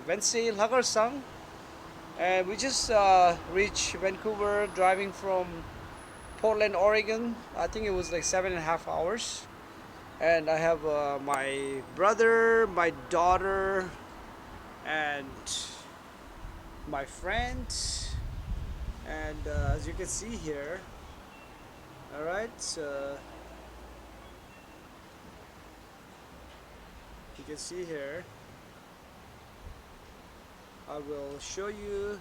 Lekshey song, and we just reached Vancouver driving from Portland, Oregon. I think it was like 7.5 hours. And I have my brother, my daughter, and my friend. And as you can see here, all right, you can see here. I will show you.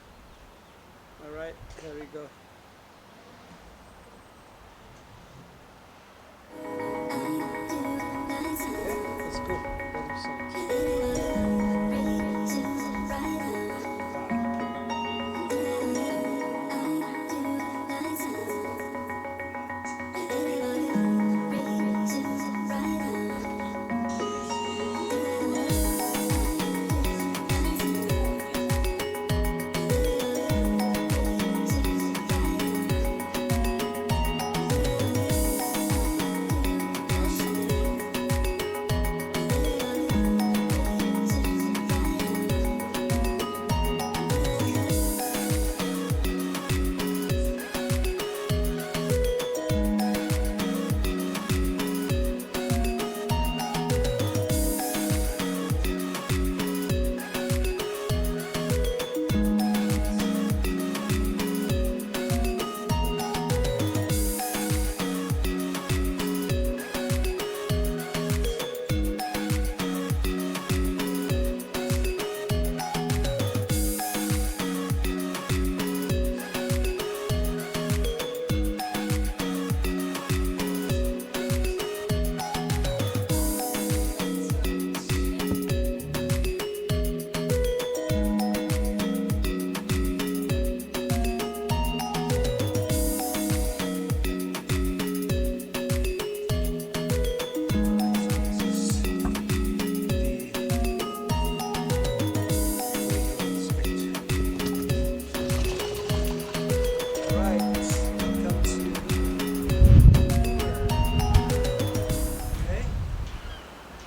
All right, here we go. Okay, let's go.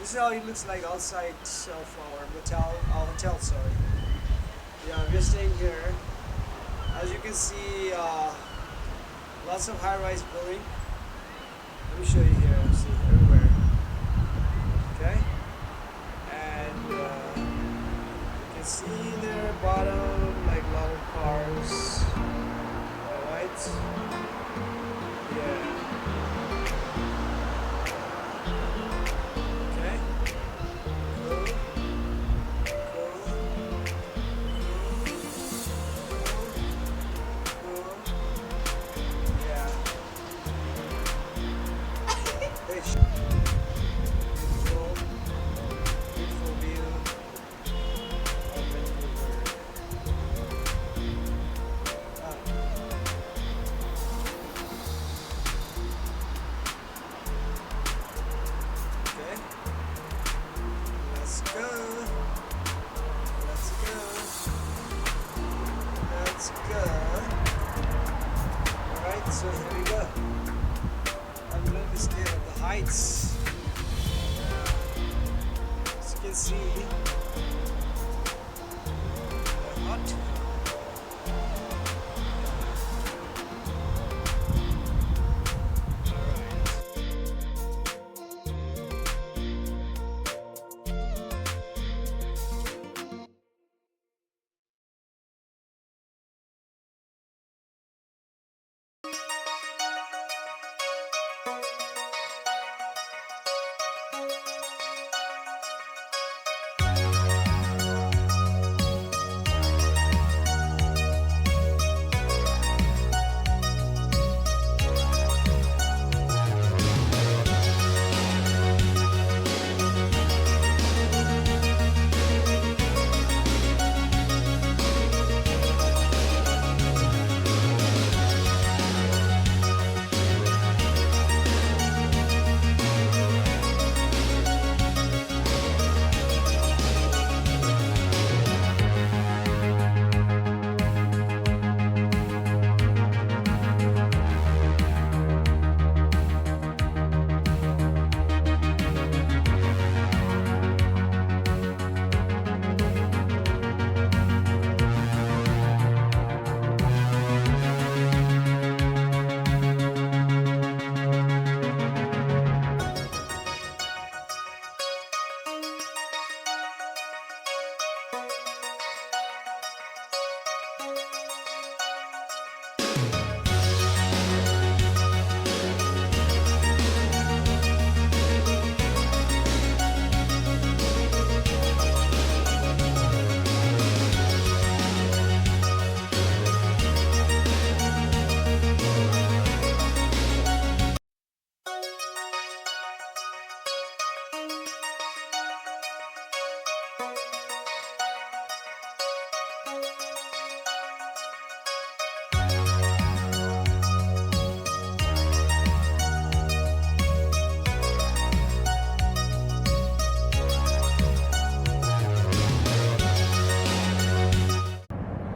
This is how it looks like outside of our hotel, sorry. Yeah, we're staying here. As you can see, lots of high-rise building. Let me show you here. See, everywhere. Okay? And you can see there bottom, like a lot of cars. Alright? Yeah. So here we go. I'm going to stay at the heights. As you can see, they're hot.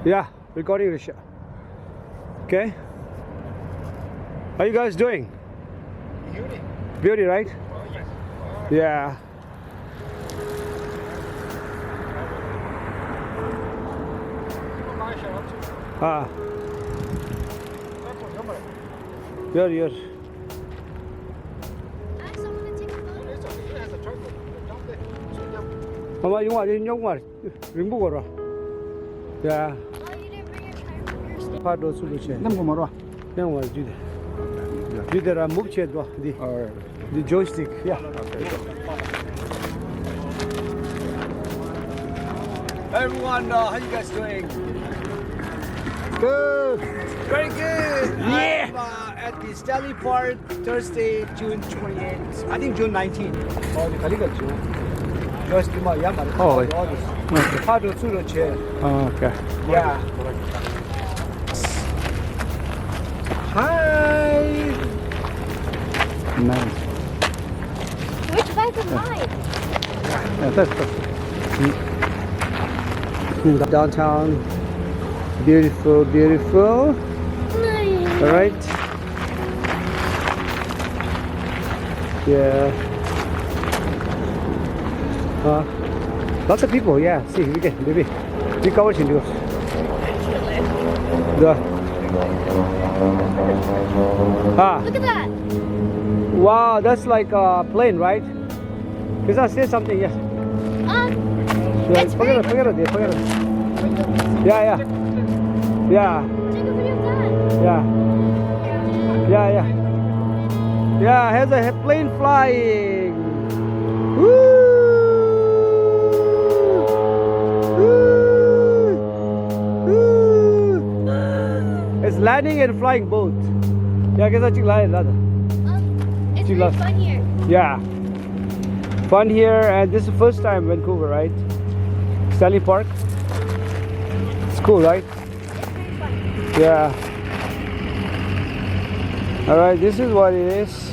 Yeah, recording the show. Okay. How you guys doing? Beauty. Beauty, right? Oh, yes. Yeah. Ah. Good, good. Mama, you want ring book or? Yeah. Part of solution. Nam Gomorrah. Then what do you do? The move chat, the joystick. Yeah. Hey everyone, how you guys doing? Good. Very good. Yeah. I'm at the Stanley Park Thursday, June 28th. I think June 19th. Oh, the Kaliga June. Just my Yama. Oh, How to do the chair? Oh, okay. Yeah. Hi. Nice. Which bag is mine? Yeah, that's perfect. Downtown. Beautiful, beautiful. Nice. All right. Yeah. Lots of people. Yeah. See, we get maybe. We cover into. Look at that. Wow, that's like a plane, right? Because I say something. Yes. Yeah, It's forget it. big. Forget it. Forget it. Yeah. Yeah. Take a video of that. Yeah. Yeah. Yeah. Yeah. Has a plane flying. Woo! It's landing and flying both. Yeah, guess I think It's She really loves- fun here. Yeah. Fun here, and this is the first time Vancouver, right? Stanley Park. It's cool, right? It's very fun. Yeah. Alright, this is what it is.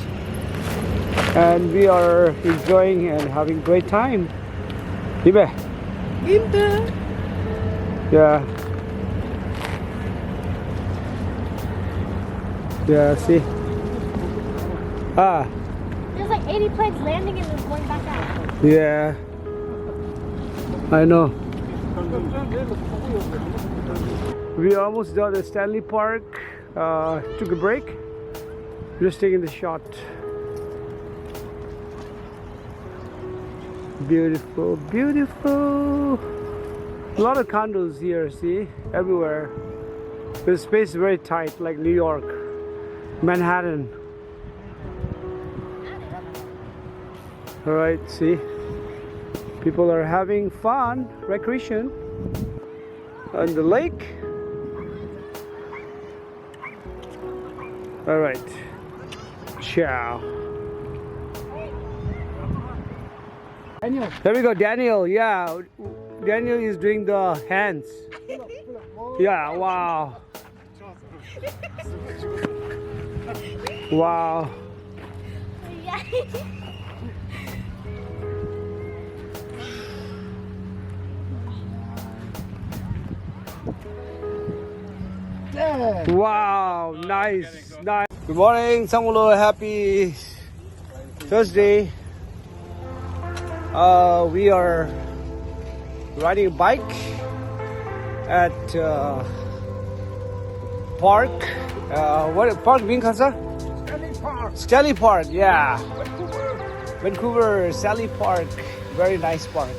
And we are enjoying and having great time. Ibe. Yeah. Yeah, see. Ah, There's like 80 planes landing and then going back out. yeah. I know. We are almost done at Stanley Park. Took a break. Just taking the shot. Beautiful, beautiful. A lot of condos here, see? Everywhere. The space is very tight, like New York, Manhattan. Alright, see? People are having fun, recreation on the lake. Alright. Ciao. There we go, Daniel. Yeah, Daniel is doing the hands. Yeah, wow. Wow. Yeah. Wow, nice, nice. Good morning, Samolo. Happy Thursday. We are riding a bike at park. What park being Kasa? Stanley Park. Stanley Park, yeah. Vancouver. Vancouver, Stanley Park. Very nice park.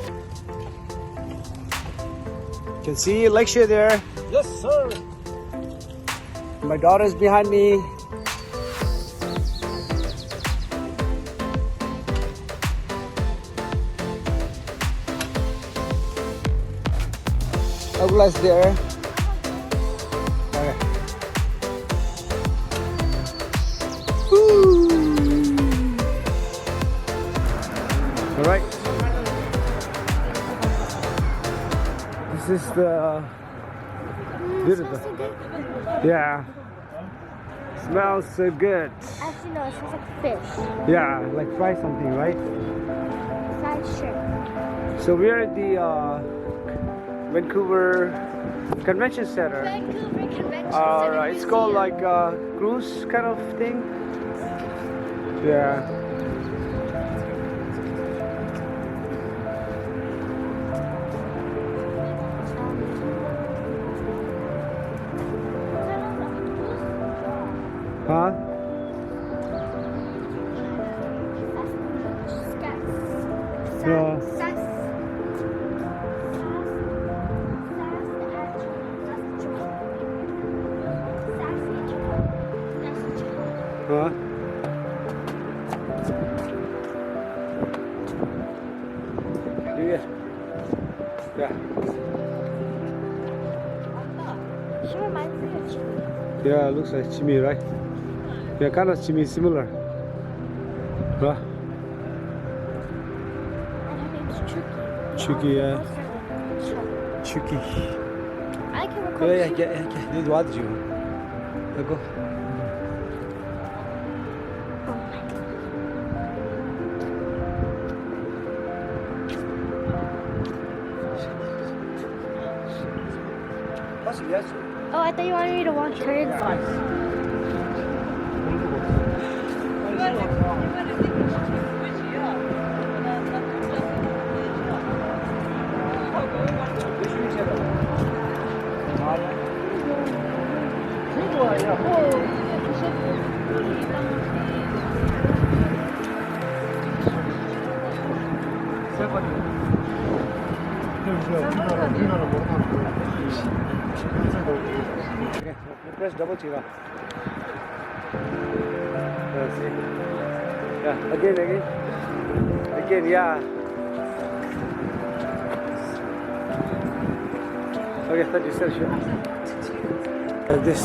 You can see Lekshey there. Yes, sir. My daughter's behind me. Douglas there. Okay. Woo. All right. This is the beautiful. Yeah. Smells so good. Actually, no, it smells like fish. Yeah, like fry something, right? Fried shrimp. So we're at the Vancouver Convention Center. Vancouver Convention Center. Right, it's called like a cruise kind of thing. Yeah. Huh? Yeah. Huh? Yeah. She reminds me of Chile. Yeah, looks like Jimmy, right? Yeah, kind of Jimmy similar. Huh? And her name's Chucky. Chucky, yeah. Chucky. I can record Yeah, Chucky. 네 도와주지. 이거. Oh my God. Yes. Oh, I thought you wanted me to watch her inside. Okay, press double tira. Let's see. Yeah, again, yeah. Okay, that is sure. Like this.